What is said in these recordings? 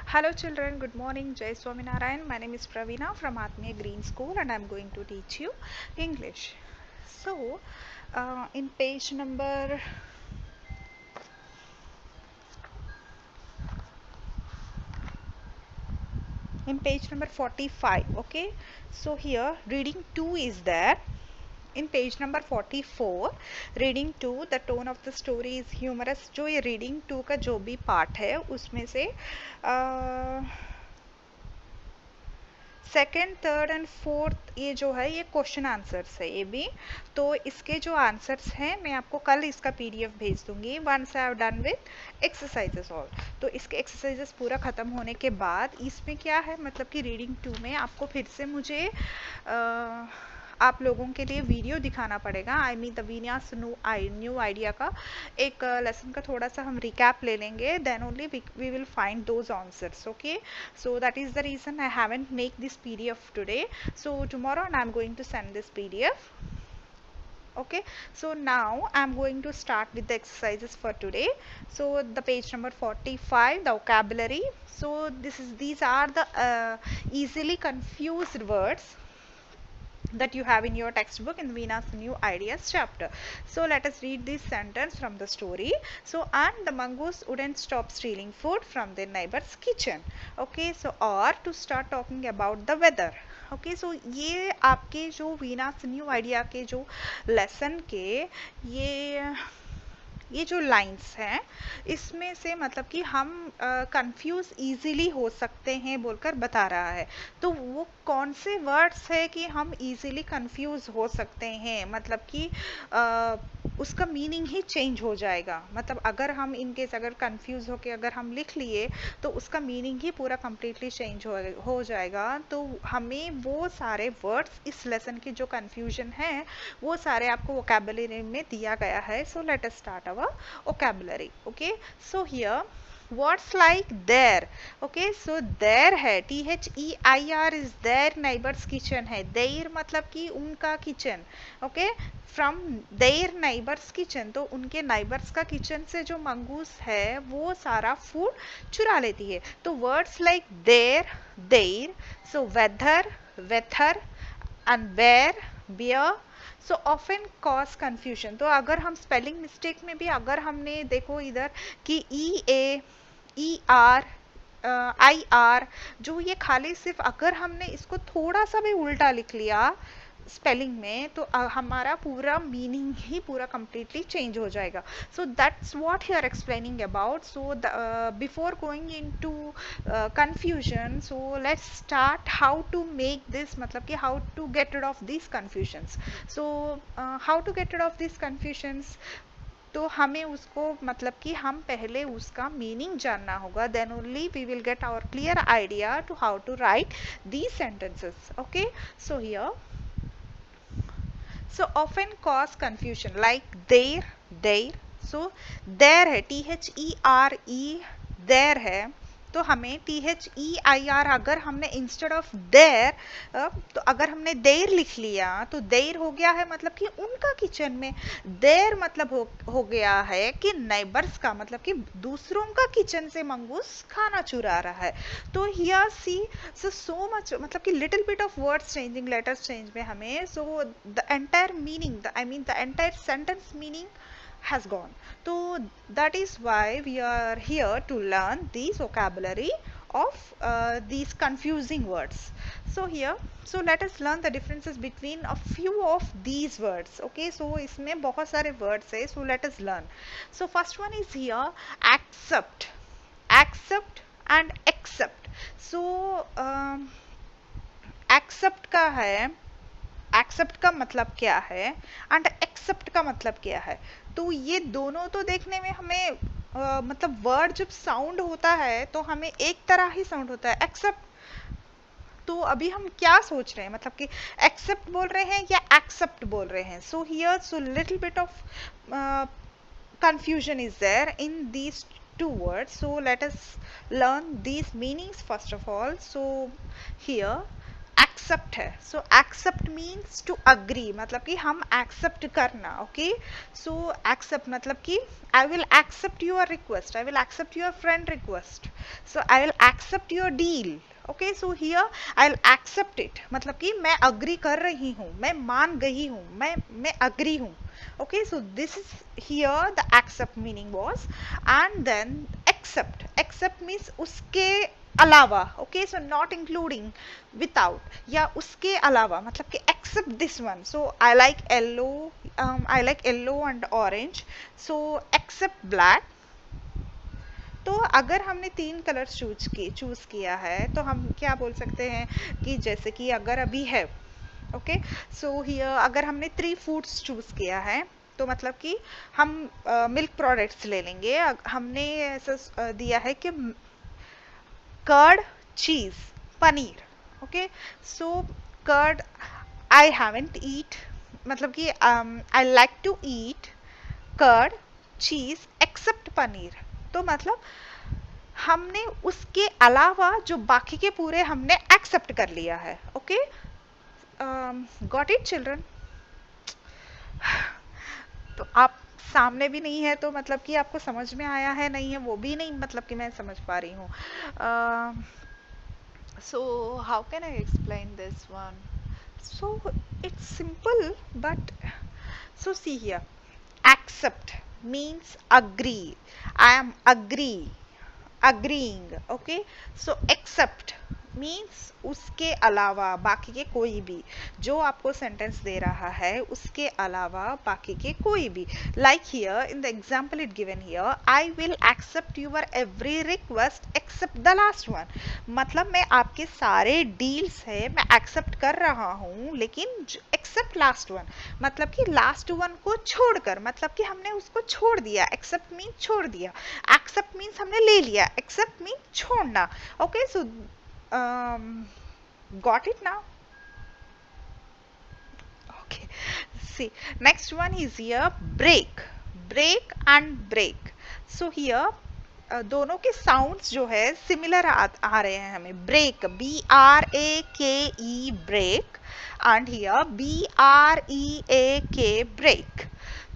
Hello children, good morning. Jai Swaminarayan. My name is Pravina from Atmiya Green School and I am going to teach you English. So, in page number 45, okay? So here reading 2 is there. In page number 44, reading 2, the tone of the story is humorous. जो ये reading 2 का जो भी part है उसमें से second, third and fourth ये जो है ये क्वेश्चन आंसर्स है ये भी। तो इसके जो आंसर्स हैं मैं आपको कल इसका पीडीएफ भेज दूंगी once I have done with exercises all. तो इसके एक्सरसाइजेस पूरा ख़त्म होने के बाद इसमें क्या है मतलब कि रीडिंग 2 में आपको फिर से मुझे आप लोगों के लिए वीडियो दिखाना पड़ेगा। आई मीन द विन्यास न्यू आइडिया का एक लेसन का थोड़ा सा हम रिकैप ले लेंगे, then only we will find those answers, okay. So that is the reason I haven't make this PDF today. So tomorrow I am going to send this PDF. Okay, so now I am going to start with the exercises for today. So the page number 45, the vocabulary. So these are the easily confused words that you have in your textbook in Veena's New Ideas chapter. So let us read this sentence from the story. So, and the mongoose wouldn't stop stealing food from their neighbor's kitchen. Okay, so or to start talking about the weather. Okay so ये आपके जो वीनास new idea के जो lesson के ये जो lines हैं इसमें से मतलब कि हम कंफ्यूज इजीली हो सकते हैं बोलकर बता रहा है। तो वो कौन से वर्ड्स है कि हम इजीली कंफ्यूज हो सकते हैं मतलब कि उसका मीनिंग ही चेंज हो जाएगा। मतलब अगर हम इनकेस अगर कंफ्यूज होके अगर हम लिख लिए तो उसका मीनिंग ही पूरा कम्प्लीटली चेंज हो जाएगा। तो हमें वो सारे वर्ड्स इस लेसन की जो कंफ्यूजन है वो सारे आपको वोकैबुलरी में दिया गया है। So let us start our vocabulary. Okay, so here words like there, okay, so there है THEIR is their neighbor's kitchen है। their मतलब कि उनका kitchen, okay, from their neighbours kitchen. तो उनके नाइबर्स का किचन से जो मंगूस है वो सारा फूड चुरा लेती है। तो words like there, so weather, whether and where, bear, so often cause confusion. तो अगर हम स्पेलिंग मिस्टेक में भी अगर हमने देखो इधर कि EA, ER, IR जो ये खाली सिर्फ अगर हमने इसको थोड़ा सा भी उल्टा लिख लिया स्पेलिंग में तो हमारा पूरा मीनिंग ही पूरा completely चेंज हो जाएगा। So that's what he are explaining about. So before going into confusion, so let's start how to make this मतलब कि how to get rid of these confusions. So how to get rid of these confusions, तो हमें उसको मतलब कि हम पहले उसका मीनिंग जानना होगा, then only we will get our clear idea to how to write these sentences. Okay, so here so often cause confusion like there, so there है THERE, there है तो हमें THEIR अगर हमने इंस्टेड ऑफ देयर तो अगर हमने देर लिख लिया तो देर हो गया है मतलब कि उनका किचन में। देर मतलब हो गया है कि नेबर्स का मतलब कि दूसरों का किचन से मंगूस खाना चुरा रहा है। तो हियर सी सो मच मतलब कि little bit of words changing, letters change में हमें so the entire meaning I mean the entire sentence meaning has gone. So that is why we are here to learn these vocabulary of these confusing words. So here, so let us learn the differences between a few of these words. Okay, so इसमें बहुत सारे words है, so let us learn. So first one is here accept, accept and accept. So accept का है, accept का मतलब क्या है एंड एक्सेप्ट का मतलब क्या है। तो ये दोनों तो देखने में हमें मतलब वर्ड जब साउंड होता है तो हमें एक तरह ही साउंड होता है एक्सेप्ट। तो अभी हम क्या सोच रहे हैं मतलब कि एक्सेप्ट बोल रहे हैं या एक्सेप्ट बोल रहे हैं। So here so little bit of confusion is there in these two words. So let us learn these meanings first of all. So here accept है, so accept means to agree, मतलब कि हम accept करना, okay. सो accept मतलब कि I will accept your request, I will accept your friend request, so I will accept your deal, okay. So here I will accept it, मतलब कि मैं agree कर रही हूँ, मैं मान गई हूँ, मैं अग्री हूँ, okay। So this is here the accept meaning was, and then accept means उसके अलावा, okay। So not including, without, या उसके अलावा, मतलब कि accept this one, so I like yellow and orange, so accept black। तो अगर हमने तीन कलर चूज किया है तो हम क्या बोल सकते हैं कि जैसे कि अगर अभी है, ओके। सो हियर अगर हमने 3 फूड्स चूज किया है तो मतलब कि हम मिल्क प्रोडक्ट्स ले लेंगे। हमने ऐसा दिया है कि curd, cheese, paneer, okay. So curd I haven't eat, मतलब कि I like to eat curd, cheese except paneer. तो मतलब हमने उसके अलावा जो बाकी के पूरे हमने एक्सेप्ट कर लिया है, ओके। Got it children? तो आप सामने भी नहीं है तो मतलब कि आपको समझ में आया है नहीं है वो भी नहीं, मतलब कि मैं समझ पा रही हूँ। So how can I explain this one? So it's simple but so see here, accept means agree, I am agreeing, okay। so accept means उसके अलावा बाकी के कोई भी, जो आपको सेंटेंस दे रहा है उसके अलावा बाकी के कोई भी, like here in the example it given here, I will accept your every request except the last one, मतलब मैं आपके सारे डील्स है मैं एक्सेप्ट कर रहा हूँ लेकिन एक्सेप्ट लास्ट वन, मतलब कि लास्ट वन को छोड़कर, मतलब कि हमने उसको छोड़ दिया। एक्सेप्ट मीन छोड़ दिया, एक्सेप्ट मीन्स हमने ले लिया, एक्सेप्ट मीन छोड़ना, okay. So got it now? okay, see next one is here break and break। so here दोनों के साउंड्स जो है सिमिलर आ रहे हैं हमें। Brake, BRAKE brake, and here BREAK break.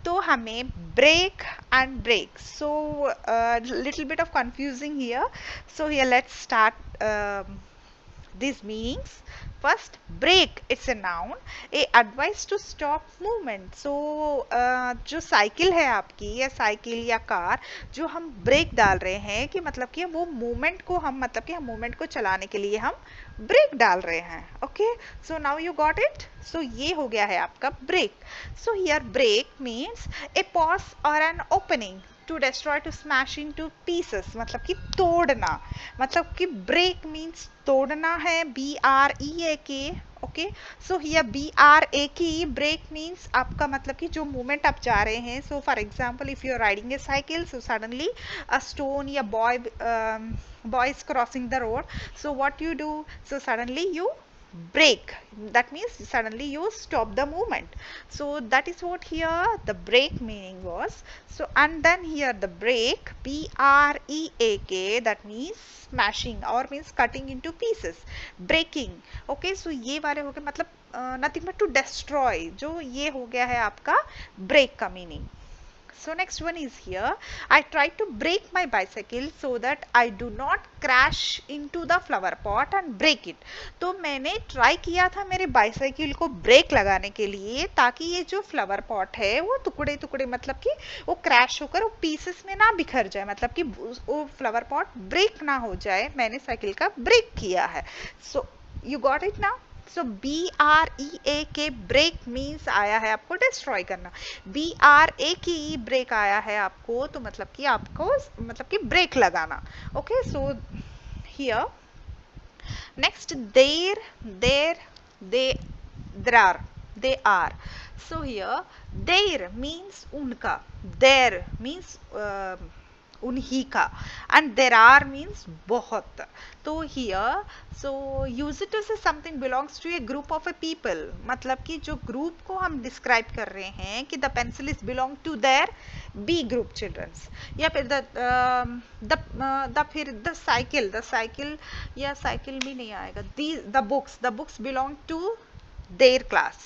तो हमें brake and break, so little bit of confusing here. So here let's start these meanings। first, break, it's a noun, a advice to stop movement। so जो cycle है आपकी या cycle या car जो हम break डाल रहे हैं कि मतलब कि वो मूवमेंट को हम, मतलब कि हम मूवमेंट को चलाने के लिए हम ब्रेक डाल रहे हैं, okay. So now you got it? So ये हो गया है आपका break. So here break means a pause और an opening, to destroy, to smash into pieces, मतलब कि तोड़ना, मतलब कि ब्रेक मीन्स तोड़ना है, BREAK, okay. So here BRAK brake means आपका मतलब कि जो मूवमेंट आप जा रहे हैं। So for example if you are riding a cycle, so suddenly a stone या boy is crossing the road, so what you do? So suddenly you break, that means suddenly you stop the movement, so that is what here the break meaning was। so and then here the break, BREAK, that means smashing or means cutting into pieces, breaking, okay। so ये वाले हो गए मतलब nothing but to destroy, जो ये हो गया है आपका break का meaning। So next one is here, I try to break my bicycle so that I do not crash into the flower pot and break it। तो मैंने ट्राई किया था मेरे बाइसाइकिल को ब्रेक लगाने के लिए ताकि ये जो फ्लावर पॉट है वो टुकड़े टुकड़े, मतलब कि वो क्रैश होकर वो पीसेस में ना बिखर जाए, मतलब कि वो फ्लावर पॉट ब्रेक ना हो जाए, मैंने साइकिल का ब्रेक किया है। So you got it now? So BREAK break means आया है आपको डिस्ट्रॉय करना, BRAKE ब्रेक आया है आपको तो मतलब कि आपको मतलब कि ब्रेक लगाना, okay. So here next there they are। so here there means उनका, there means उन्हीं का, and there are means बहुत. तो here, so use it to say something belongs to a group of a people, मतलब कि जो group को हम describe कर रहे हैं कि the pencil is belong to their B group childrens, या फिर फिर the cycle या cycle भी नहीं आएगा, the books belong to their class.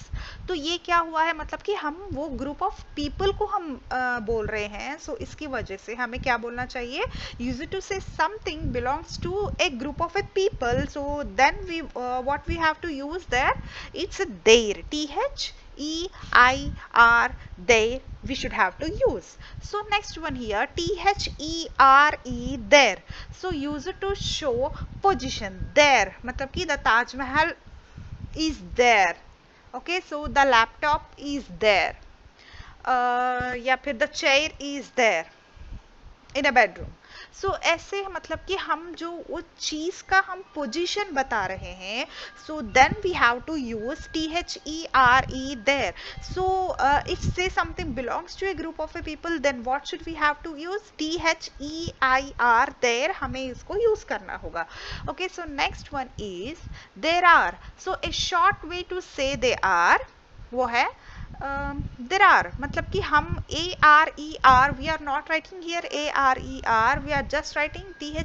तो ये क्या हुआ है, मतलब कि हम वो ग्रुप ऑफ पीपल को हम बोल रहे हैं. सो इसकी वजह से हमें क्या बोलना चाहिए, use it to say something belongs to a group of a people. So then we what we have to use their, it's their, THEIR, there we should have to use. So next one here, THERE, there. So use it to show position. There मतलब कि the Taj Mahal is there. Okay, so the laptop is there. या फिर the chair is there in a bedroom. So ऐसे मतलब कि हम जो वो चीज का हम पोजीशन बता रहे हैं, so then we have to use THERE, there. So if say something belongs to a group of a people, then what should we have to use, THEIR, there. हमें इसको यूज करना होगा. Okay, so next one is there are. So a short way to say they are वो है there are, मतलब कि हम ARER, we are not writing here ARER, we are just writing THEY,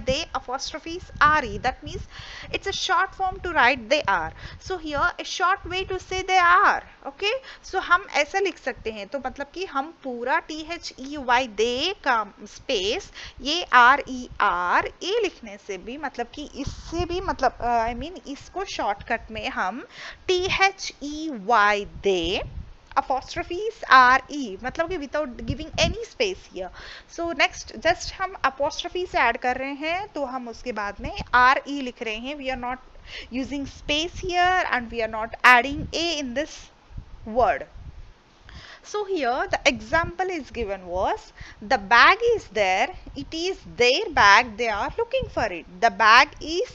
they apostrophes RE. That means it's a short form to write they are. So here a short way to say they are. Okay, so हम ऐसा लिख सकते हैं. तो मतलब कि हम पूरा THEY they का स्पेस ये RER ए लिखने से भी, मतलब कि इससे भी, मतलब I mean इसको शॉर्टकट में हम THEY they apostrophes RE, मतलब कि without giving any space here. So next just हम apostrophes ऐड कर रहे हैं, तो हम उसके बाद में RE लिख रहे हैं. We are not using space here and we are not adding A in this word. So here the example is given was, the bag is there, it is their bag, they are looking for it. The bag is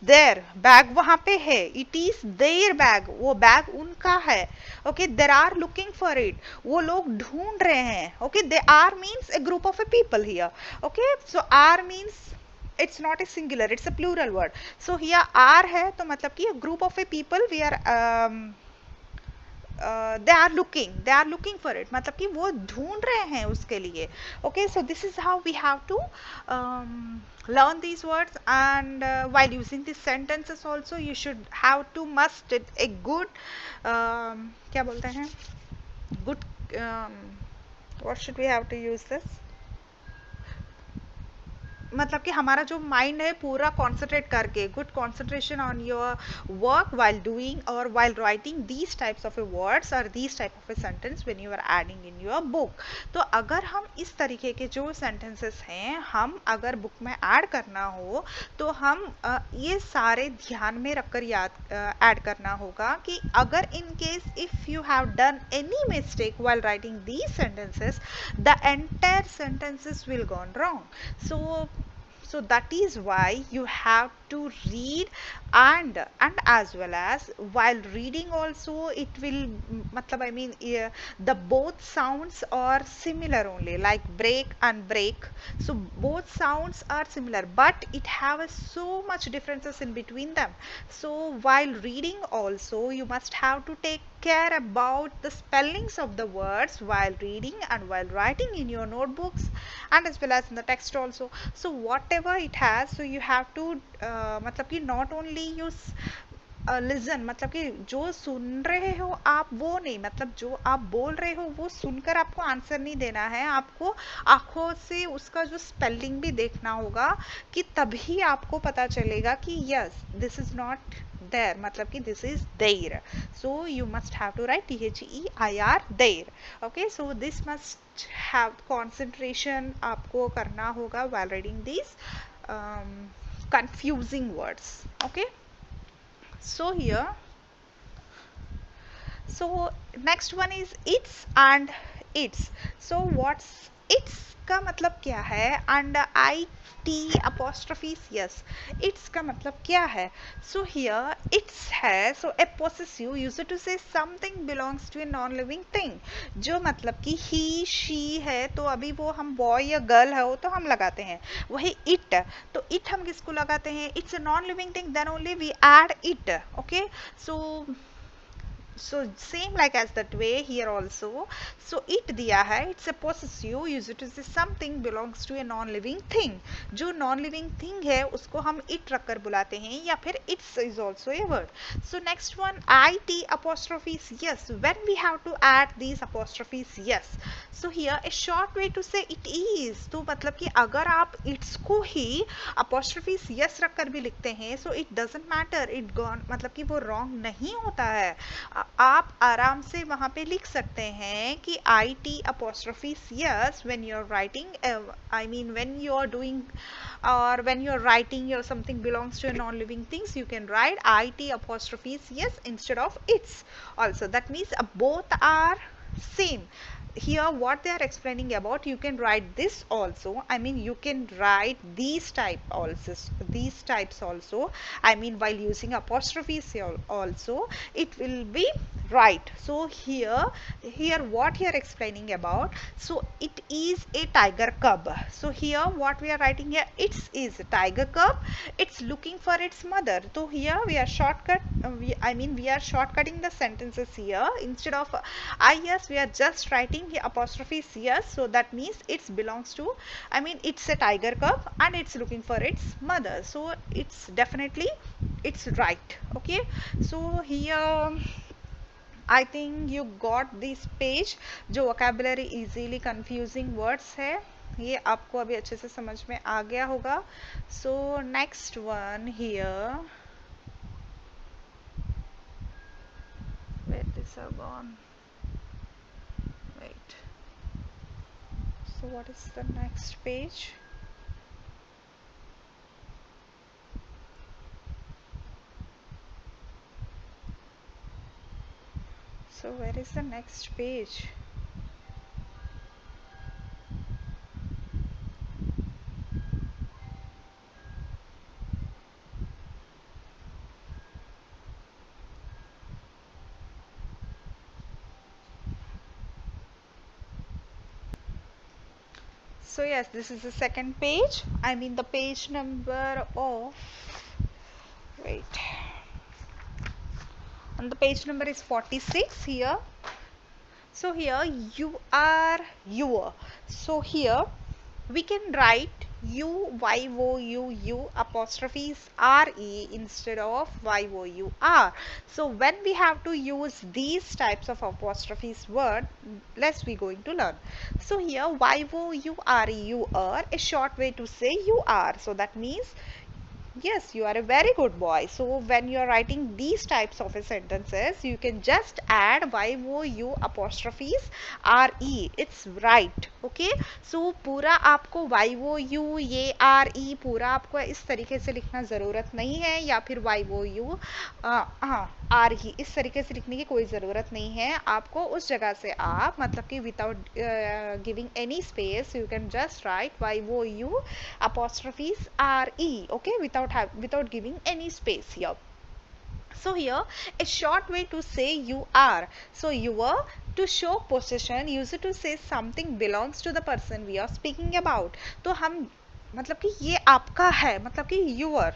there, bag वहां पे है. It is their bag, वो bag उनका है. Okay, there are looking for it, वो लोग ढूंढ रहे हैं. Okay, they are means a group of a people here. Okay, so are means it's not a singular, it's a plural word. So here are है तो मतलब कि group of a people, we are they are looking for it, मतलब कि वो ढूंढ रहे हैं उसके लिए. Okay, so this is how we have to learn these words. And while using these sentences also, you should have to must a good क्या बोलते हैं, good what should we have to use this, मतलब कि हमारा जो mind है पूरा concentrate करके, good concentration on your work while doing और while writing these types of a words और these type of a sentence when you are adding in your book. तो अगर हम इस तरीके के जो सेंटेंसेस हैं हम अगर बुक में ऐड करना हो, तो हम ये सारे ध्यान में रखकर याद ऐड करना होगा कि अगर in case if you have done any mistake while writing these sentences, the entire sentences will gone wrong. So that is why you have to read, and as well as while reading also it will, matlab I mean the both sounds are similar only, like break and break. So both sounds are similar, but it have so much differences in between them. So while reading also you must have to take care about the spellings of the words while reading and while writing in your notebooks and as well as in the text also. So whatever it has, so you have to मतलब कि not only use लिजन, मतलब कि जो सुन रहे हो आप वो नहीं, मतलब जो आप बोल रहे हो वो सुनकर आपको आंसर नहीं देना है, आपको आंखों से उसका जो स्पेलिंग भी देखना होगा कि तभी आपको पता चलेगा कि yes this is not there, मतलब कि this is their. So you must have to write THEIR their. Okay, so this must have concentration आपको करना होगा while reading these confusing words. Okay, so here, so next one is its and its. So what's its का मतलब क्या है? And I T apostrophe S, its का मतलब क्या है? सो हियर इट्स है, so a possessive use to say something belongs to a non living thing, जो मतलब कि ही शी है, तो अभी वो हम बॉय या गर्ल है वो तो हम लगाते हैं, वही इट, तो इट हम किसको लगाते हैं? It's a non living thing, then only we add it. Okay, so same like as that way here also. So it दिया है, it's a possessive use to say something belongs to a non living thing, जो non living thing है उसको हम it रख कर बुलाते हैं, या फिर it's is also a word. So next one, it apostrophes yes, when we have to add these apostrophes yes. So here a short way to say it is, तो मतलब कि अगर आप it's को ही apostrophes yes रख कर भी लिखते हैं, so it doesn't matter, it gone मतलब कि वो wrong नहीं होता है. आप आराम से वहां पे लिख सकते हैं कि I T apostrophe yes when you are writing, I mean when you are doing or when you're writing or something belongs to a non-living things, you can write it apostrophes yes instead of its also. That means both are same. Here what they are explaining about, you can write this also, I mean you can write these types also, I mean while using apostrophes also it will be right. So here what here explaining about, so it is a tiger cub. So here what we are writing here, it's is a tiger cub, it's looking for its mother. So here we are we are shortcutting the sentences here. Instead of I yes, we are just writing here apostrophes yes, so that means it belongs to, I mean it's a tiger cub and it's looking for its mother, so it's definitely it's right. Okay, so here I think you got this page, जो vocabulary easily confusing words है, ये आपको अभी अच्छे से समझ में आ गया होगा. So next one here, where this are gone, wait, so what is the next page? So where is the next page? So yes, this is the second page, I mean the page number of, wait, and the page number is 46 here. So here you are your, so here we can write you apostrophes re instead of your. So when we have to use these types of apostrophes word, let's we going to learn. So here you are a short way to say you are, so that means yes, you are a very good boy. So when you are writing these types of sentences, you can just add you apostrophes re. It's right. Okay. So पूरा आपको you ये re पूरा आपको इस तरीके से लिखना ज़रूरत नहीं है, या फिर you हाँ re इस तरीके से लिखने की कोई ज़रूरत नहीं है आपको. उस जगह से आप मतलब कि without giving any space, you can just write you apostrophes re. Okay, without giving any space here. So here a short way to say you are, so your to show possession, use it to say something belongs to the person we are speaking about. तो हम मतलब कि ये आपका है, मतलब कि your,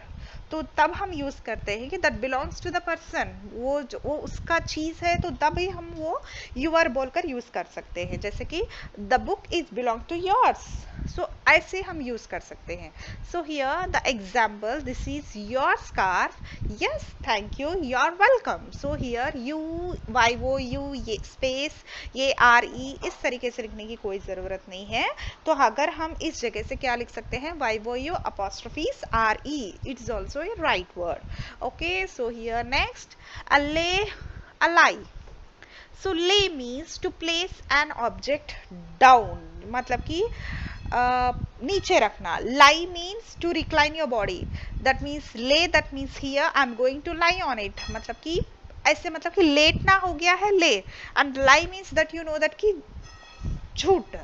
तो तब हम यूज करते हैं कि that belongs to the person, वो उसका चीज है, तो तब ही हम वो यूर बोलकर यूज कर सकते हैं. जैसे कि the book is belong to yours, so ऐसे हम यूज कर सकते हैं. So here the example, this is your scarf, yes thank you, you are welcome. So here you ये स्पेस ये आर ई इस तरीके से लिखने की कोई ज़रूरत नहीं है. तो अगर हम इस जगह से क्या लिख सकते हैं, YOU apostrophes RE, it's also a right word. Okay, so here next, a lie. So lay means to place an object down, मतलब कि नीचे रखना. Lie means to recline your body. That means lay, that means here I'm going to lie on it, मतलब कि ऐसे मतलब कि लेटना हो गया है ले. And lie means that you know that कि झूठ.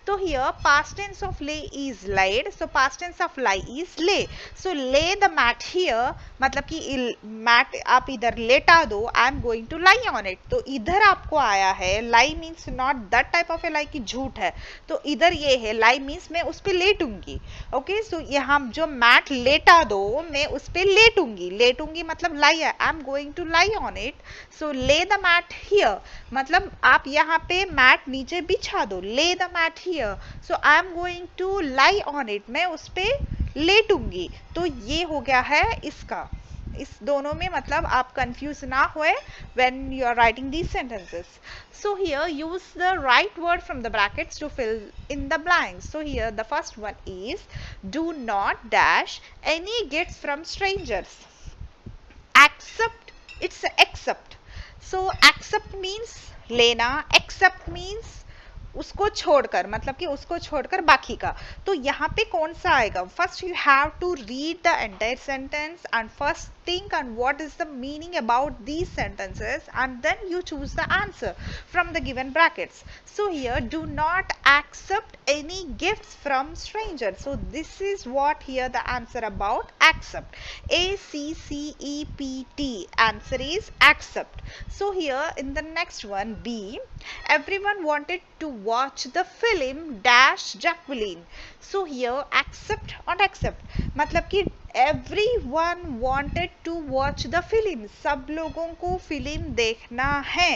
तो here past tense of lay is laid, so past tense of lie is lay. So lay the mat here मतलब कि मैट आप इधर लेटा दो, I am going to lie on it. तो इधर आपको आया है lie means not that type of a lie कि झूठ है, तो इधर ये है लाई मीन्स मैं उस पर लेटूंगी. ओके, सो यहाँ जो मैट लेटा दो मैं उस पर लेटूंगी. लेटूंगी मतलब लाई है, I am going to lie on it. So lay the mat here मतलब आप यहाँ पे मैट नीचे बिछा दो. Lay the mat here, so I am going to lie on it, मैं उस पर लेटूंगी. तो ये हो गया है इसका. इस दोनों में मतलब आप कंफ्यूज ना होए when you are writing these sentences. So here use the right word from the brackets to fill in the blanks. So here the first one is do not dash any gifts from strangers. Accept, it's accept. So accept means लेना, accept means उसको छोड़कर मतलब कि उसको छोड़कर बाकी का. तो यहाँ पे कौन सा आएगा? First you have to read the entire sentence and first think on what is the meaning about these sentences and then you choose the answer from the given brackets. So here do not accept any gifts from strangers. So this is what here the answer about accept. ACCEPT, answer is accept. So here in the next one B, everyone wanted to watch the film dash Jacqueline. So here accept or accept मतलब कि everyone wanted to watch the film, सब लोगों को film देखना है.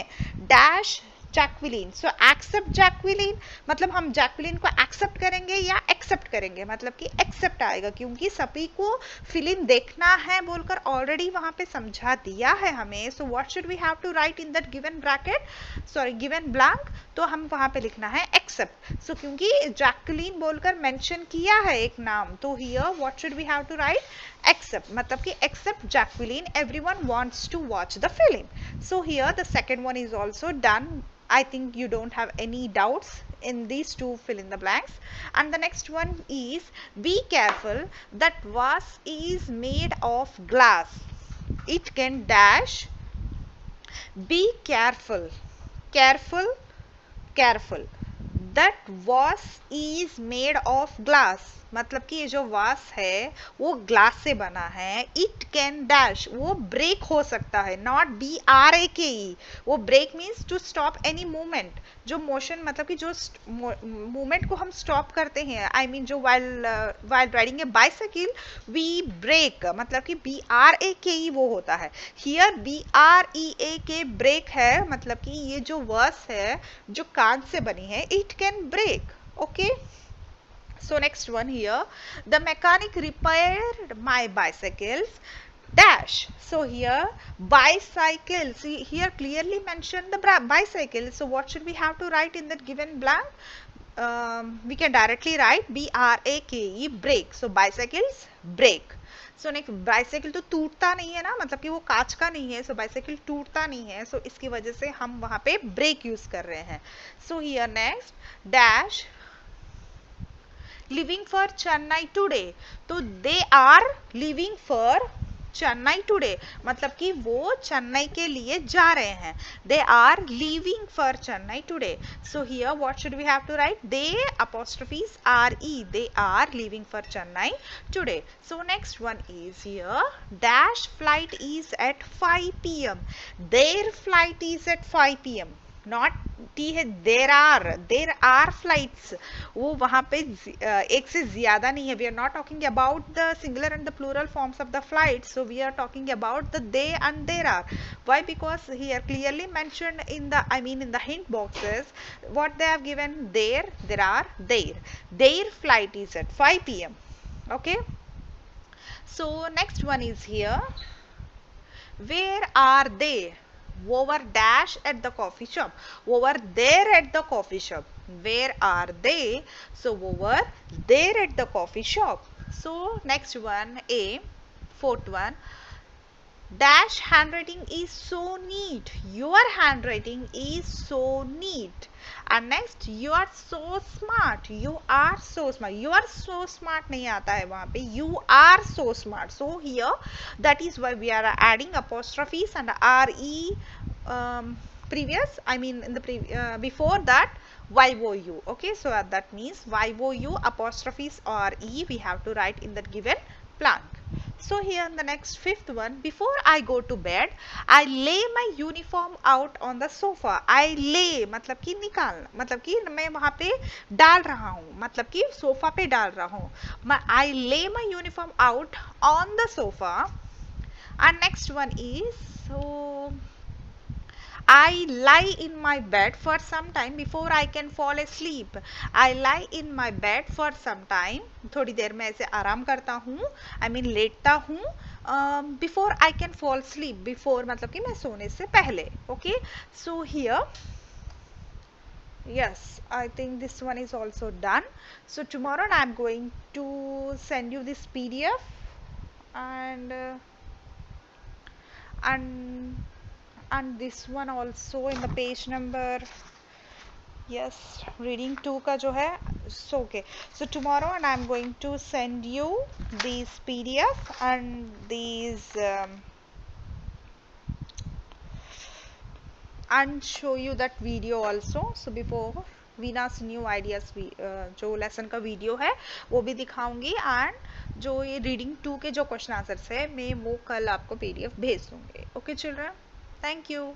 Dash जैक्विलिन, so except जैक्विलिन मतलब हम जैक्विलिन को एक्सेप्ट करेंगे या एक्सेप्ट करेंगे मतलब कि एक्सेप्ट आएगा क्योंकि सभी को फिल्म देखना है बोलकर ऑलरेडी वहां पे समझा दिया है हमें. So what should we have to write in that given bracket, sorry given blank. तो हम वहां पे लिखना है एक्सेप्ट. सो क्योंकि जैक्विलिन बोलकर मेंशन किया है एक नाम, तो here what should we have to write except मतलब कि except Jacqueline, everyone wants to watch the film. So here the second one is also done. I think you don't have any doubts in these two fill in the blanks. And the next one is be careful, that vase is made of glass, it can dash. Be careful, careful, careful, that vase is made of glass मतलब कि ये जो वास है वो glass से बना है. इट कैन डैश, वो ब्रेक हो सकता है, नॉट BRAKE. वो brake means to stop any movement, जो मोशन मतलब कि जो मूवमेंट को हम स्टॉप करते हैं. आई मीन जो while riding a bicycle we brake मतलब कि BRAKE वो होता है. हियर BREAK ब्रेक है मतलब कि ये जो वर्स है जो कांच से बनी है, it can break. Okay, so next one here, the mechanic repaired my bicycles dash. So here bicycle, see here clearly mentioned the bicycle. So what should we have to write in that given blank? We can directly write BRAKE break. So bicycles break. So next bicycle तो टूटता नहीं है ना मतलब कि वो कांच का नहीं है. सो बाइसाइकिल टूटता नहीं है, सो इसकी वजह से हम वहां पे ब्रेक यूज कर रहे हैं. So here next dash leaving for Chennai today. तो they are leaving for Chennai today मतलब कि वो चेन्नई के लिए जा रहे हैं. They are leaving for Chennai today. So here what should we have to write? They apostrophes RE, they are leaving for Chennai today. So next one is here dash flight is at 5 p.m. their flight is at 5 p.m. Not T है, there are flights. वो वहां पे एक से ज्यादा नहीं है. We are not talking about the singular and the plural forms of the flight. So we are talking about the they and there are. Why? Because here clearly mentioned in the in the hint boxes what they have given. There are, their flight is at 5 p.m. Okay, so next one is here where are they. Over dash at the coffee shop. Over there at the coffee shop. Where are they? So over there at the coffee shop. So next one A, fourth one. Dash handwriting is so neat. Your handwriting is so neat. And next you are so smart. You are so smart. You are so smart नहीं आता है वहाँ पे. You are so smart. So here that is why we are adding apostrophes and RE previous. I mean in the before that YOU. Okay, so that means YOU apostrophes RE we have to write in the given blank. So here the next fifth one, before I go to bed, I lay my uniform out on the sofa. I lay मतलब कि निकालना, मतलब कि मैं वहाँ पे डाल रहा हूँ, मतलब कि सोफा पे डाल रहा हूँ. I lay my uniform out on the sofa. And next one is, so I lie in my bed for some time before I can fall asleep. I lie in my bed for some time. थोड़ी देर मैं ऐसे आराम करता हूँ. I mean लेटता हूँ. Before I can fall asleep. Before मतलब कि मैं सोने से पहले. Okay. So here, yes, I think this one is also done. So tomorrow I am going to send you this PDF and and and this one also in the page number, yes, reading 2 का जो है. So okay, so tomorrow and I'm going to send you these PDF and these and show you that video also. So before वीनास new ideas जो lesson का video है वो भी दिखाऊंगी, एंड जो ये रीडिंग 2 के जो क्वेश्चन आंसर्स है मैं वो कल आपको PDF भेज दूंगी. Okay children, thank you.